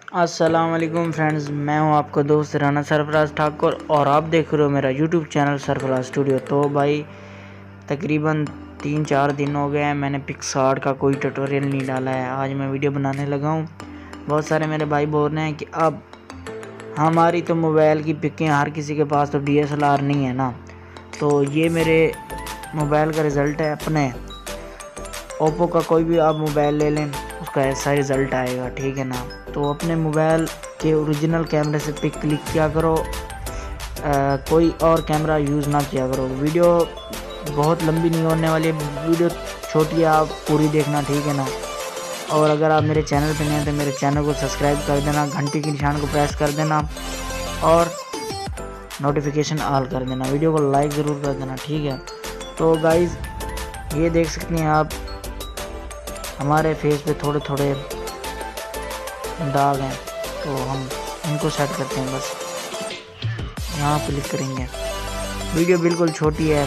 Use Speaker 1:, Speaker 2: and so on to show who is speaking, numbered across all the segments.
Speaker 1: अस्सलाम वालेकुम फ्रेंड्स, मैं हूं आपका दोस्त राना सरफराज ठाकुर और आप देख रहे हो मेरा यूट्यूब चैनल सरफराज स्टूडियो। तो भाई तकरीबन 3-4 दिन हो गए हैं मैंने पिक्सआर्ट का कोई ट्यूटोरियल नहीं डाला है। आज मैं वीडियो बनाने लगा हूं। बहुत सारे मेरे भाई बोल रहे हैं कि अब हमारी तो मोबाइल की पिकें, हर किसी के पास तो DSLR नहीं है ना। तो ये मेरे मोबाइल का रिज़ल्ट है। अपने ओप्पो का कोई भी आप मोबाइल ले लें उसका ऐसा रिज़ल्ट आएगा, ठीक है ना। तो अपने मोबाइल के ओरिजिनल कैमरे से पिक क्लिक किया करो, कोई और कैमरा यूज़ ना किया करो। वीडियो बहुत लंबी नहीं होने वाली है, वीडियो छोटी है, आप पूरी देखना, ठीक है ना। और अगर आप मेरे चैनल पे नए हैं तो मेरे चैनल को सब्सक्राइब कर देना, घंटी के निशान को प्रेस कर देना और नोटिफिकेशन ऑल कर देना, वीडियो को लाइक ज़रूर कर देना, ठीक है। तो गाइज़ ये देख सकते हैं आप, हमारे फेस पे थोड़े थोड़े दाग हैं, तो हम इनको सेट करते हैं। बस यहाँ क्लिक करेंगे, वीडियो बिल्कुल छोटी है,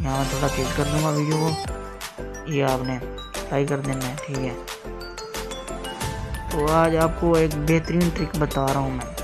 Speaker 1: यहाँ थोड़ा तेज़ कर दूँगा वीडियो को, ये आपने ट्राई कर देना है, ठीक है। तो आज आपको एक बेहतरीन ट्रिक बता रहा हूँ मैं।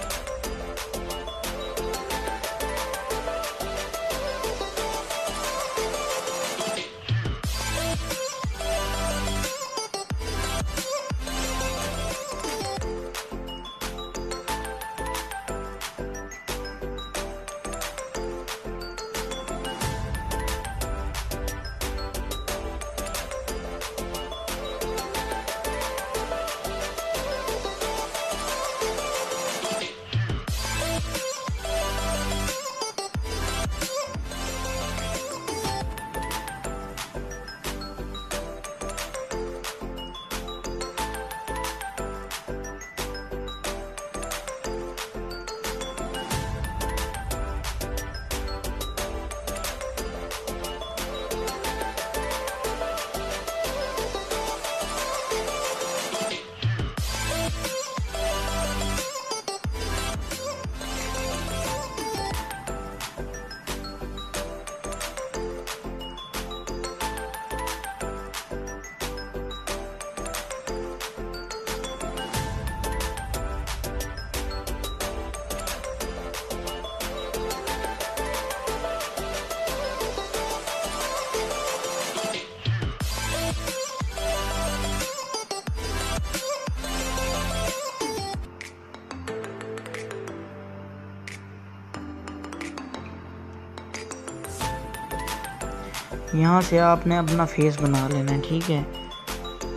Speaker 1: यहाँ से आपने अपना फेस बना लेना है, ठीक है।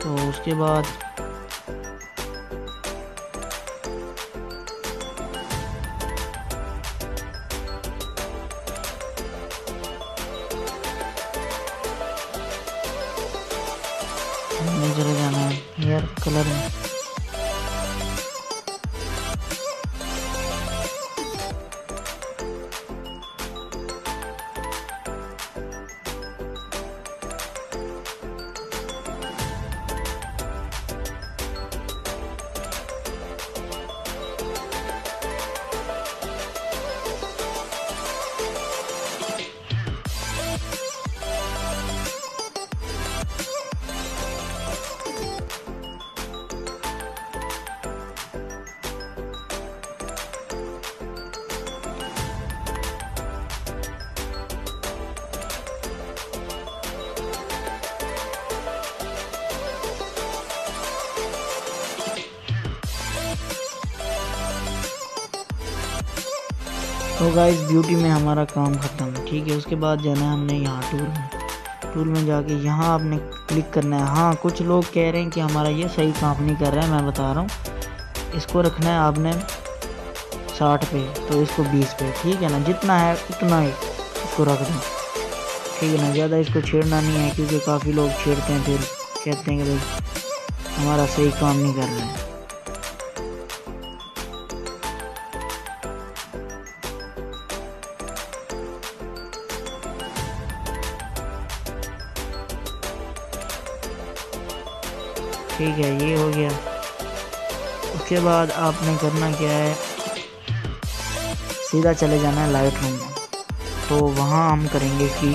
Speaker 1: तो उसके बाद हमें चले जाना है हेयर कलर में। तो गाइस ब्यूटी में हमारा काम ख़त्म, ठीक है। उसके बाद जाना है हमने यहाँ टूल में जाके यहाँ आपने क्लिक करना है। हाँ, कुछ लोग कह रहे हैं कि हमारा ये सही काम नहीं कर रहा है, मैं बता रहा हूँ। इसको रखना है आपने 60 पे, तो इसको 20 पे, ठीक है ना। जितना है उतना ही इसको रख दें, ठीक है ना। ज़्यादा इसको छेड़ना नहीं है, क्योंकि काफ़ी लोग छेड़ते हैं, फिर कहते हैं कि भाई हमारा सही काम नहीं कर रहा है। ठीक है, ये हो गया। उसके बाद आपने करना क्या है, सीधा चले जाना है लाइटरूम में। तो वहाँ हम करेंगे इसकी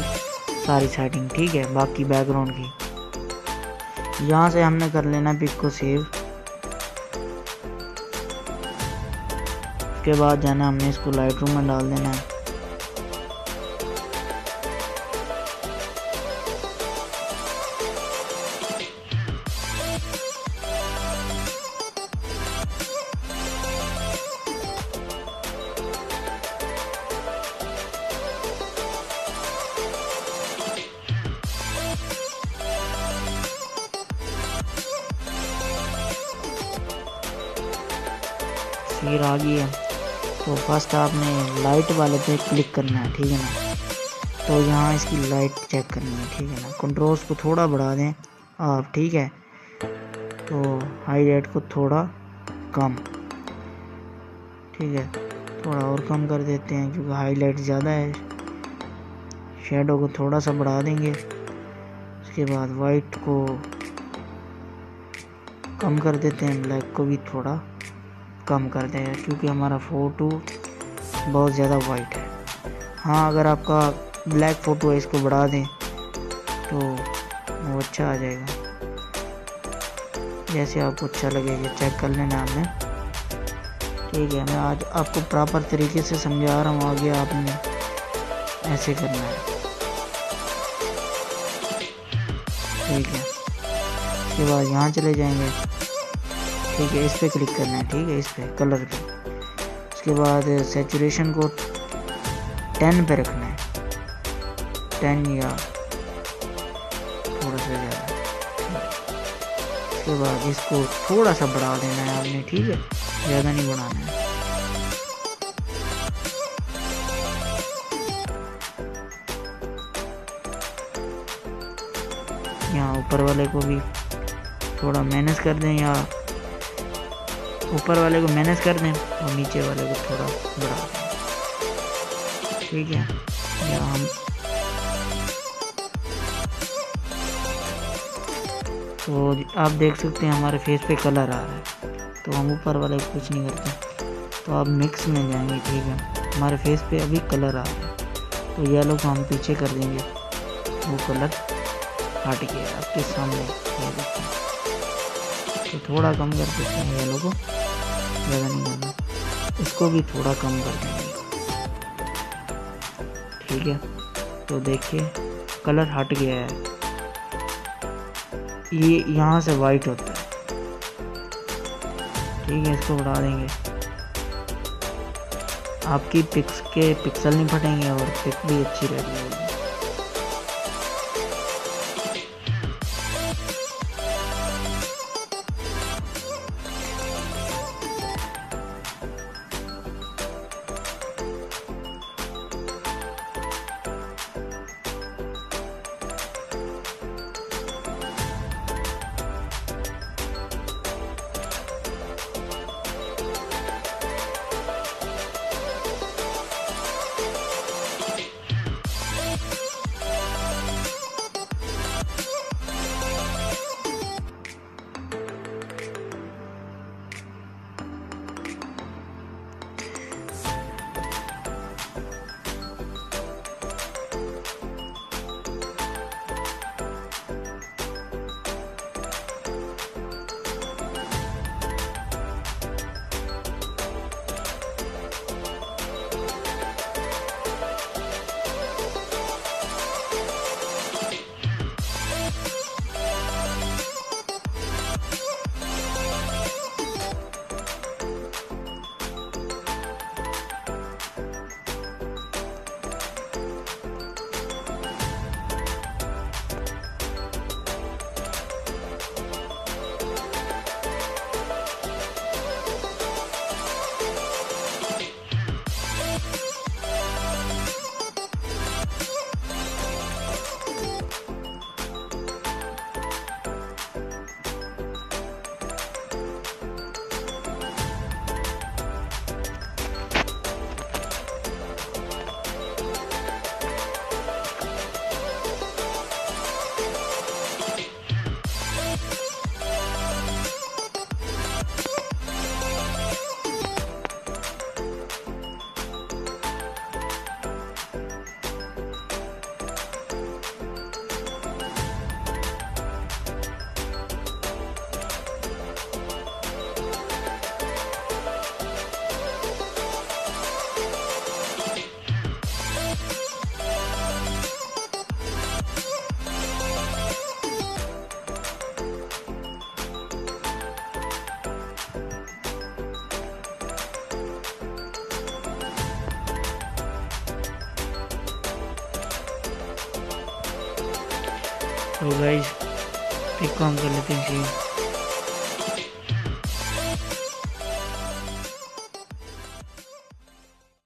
Speaker 1: सारी सेटिंग, ठीक है, बाकी बैकग्राउंड की। यहाँ से हमने कर लेना पिक को सेव। उसके बाद जाना हमने इसको लाइटरूम में डाल देना है। फिर आ गई है तो फर्स्ट आपने लाइट वाले पे क्लिक करना है, ठीक है ना। तो यहाँ इसकी लाइट चेक करनी है, ठीक है ना। कंट्रोल्स को थोड़ा बढ़ा दें आप, ठीक है। तो हाईलाइट को थोड़ा कम, ठीक है, थोड़ा और कम कर देते हैं क्योंकि हाईलाइट ज़्यादा है। शेडो को थोड़ा सा बढ़ा देंगे। उसके बाद वाइट को कम कर देते हैं, ब्लैक को भी थोड़ा कम कर दें क्योंकि हमारा फ़ोटो बहुत ज़्यादा वाइट है। हाँ, अगर आपका ब्लैक फ़ोटो है इसको बढ़ा दें तो वो अच्छा आ जाएगा, जैसे आपको अच्छा लगेगा चेक कर लेना आपने, ठीक है। मैं आज आपको प्रॉपर तरीके से समझा रहा हूँ, आगे आपने ऐसे करना है, ठीक है। उसके बाद यहाँ चले जाएंगे, ठीक है, इस पे क्लिक करना है, ठीक है, इस पे कलर पे। उसके बाद सैचुरेशन को 10 पे रखना है, 10 या थोड़ा सा ज़्यादा। उसके बाद इसको थोड़ा सा बढ़ा देना है आपने, ठीक है, ज़्यादा नहीं बढ़ाना है। यहाँ ऊपर वाले को भी थोड़ा मैनेज कर दें, या ऊपर वाले को मैनेज कर दें और नीचे वाले को थोड़ा बढ़ा दें, ठीक है। या हम तो आप देख सकते हैं हमारे फेस पे कलर आ रहा है, तो हम ऊपर वाले को कुछ नहीं करते। तो आप मिक्स में जाएंगे, ठीक है, हमारे फेस पे अभी कलर आ रहा है, तो येलो को हम पीछे कर देंगे, वो कलर हट गया आपके सामने, ये देखिए। तो थोड़ा कम कर देते हैं येलो को, ज़्यादा नहीं करना, इसको भी थोड़ा कम कर देंगे, ठीक है। तो देखिए कलर हट गया है, ये यहाँ से वाइट होता है, ठीक है। इसको बढ़ा देंगे, आपकी पिक्स के पिक्सल नहीं फटेंगे और पिक भी अच्छी रहेगी। तो गाइस एक काम कर लेते हैं।